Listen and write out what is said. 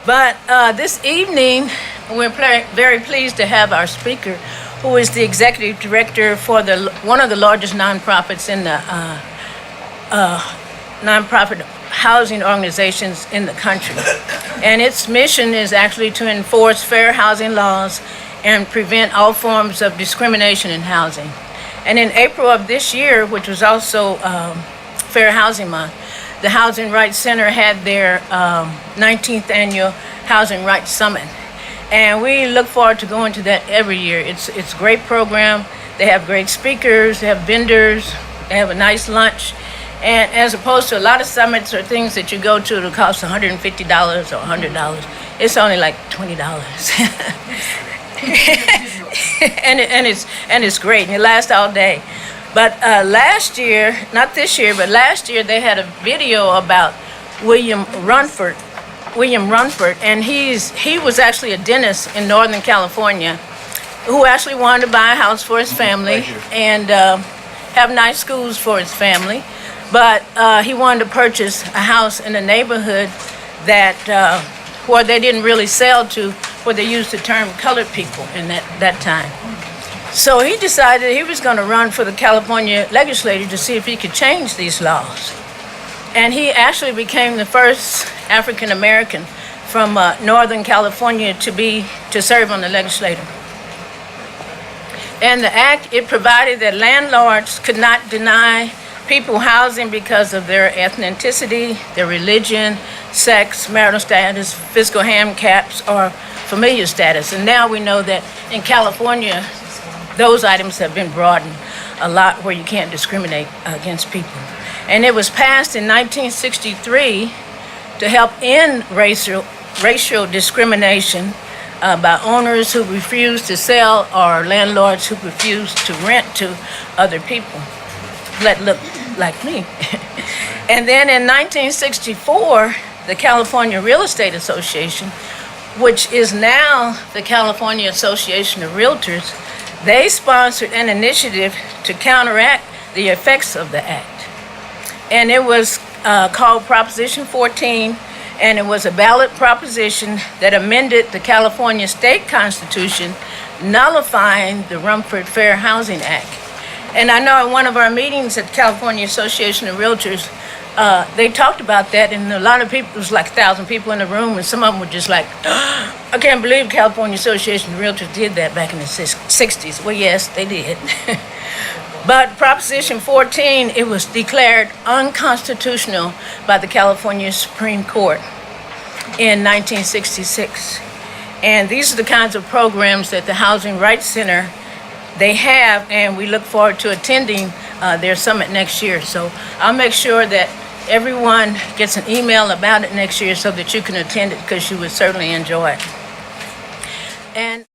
But this evening, we're very pleased to have our speaker, who is the executive director for one of the largest nonprofits in the nonprofit housing organizations in the country. And its mission is actually to enforce fair housing laws and prevent all forms of discrimination in housing. And in April of this year, which was also Fair Housing Month, the Housing Rights Center had their 19th annual Housing Rights Summit. And we look forward to going to that every year. It's a great program. They have great speakers, they have vendors, they have a nice lunch. And as opposed to a lot of summits or things that you go to that cost $150 or $100, it's only like $20. and it's great, and it lasts all day. But last year, not this year, but last year, they had a video about William Runford, and he was actually a dentist in Northern California who actually wanted to buy a house for his family and have nice schools for his family. But he wanted to purchase a house in a neighborhood that where they didn't really sell to, where they used the term colored people in that time. So he decided he was going to run for the California legislature to see if he could change these laws. And he actually became the first African American from Northern California to serve on the legislature. And the act, it provided that landlords could not deny people housing because of their ethnicity, their religion, sex, marital status, physical handicaps, or familial status. And now we know that in California, those items have been broadened a lot where you can't discriminate against people. And it was passed in 1963 to help end racial discrimination by owners who refuse to sell or landlords who refuse to rent to other people that look like me. And then in 1964, the California Real Estate Association, which is now the California Association of Realtors, they sponsored an initiative to counteract the effects of the act. And it was called Proposition 14, and it was a ballot proposition that amended the California State Constitution, nullifying the Rumford Fair Housing Act. And I know in one of our meetings at the California Association of Realtors, they talked about that, and a lot of people, it was like 1,000 people in the room, and some of them were just like, I can't believe California Association of Realtors did that back in the 60s. Well, yes, they did. But Proposition 14, it was declared unconstitutional by the California Supreme Court in 1966. And these are the kinds of programs that the Housing Rights Center, they have, and we look forward to attending their summit next year. So I'll make sure that everyone gets an email about it next year so that you can attend it, because you would certainly enjoy it. And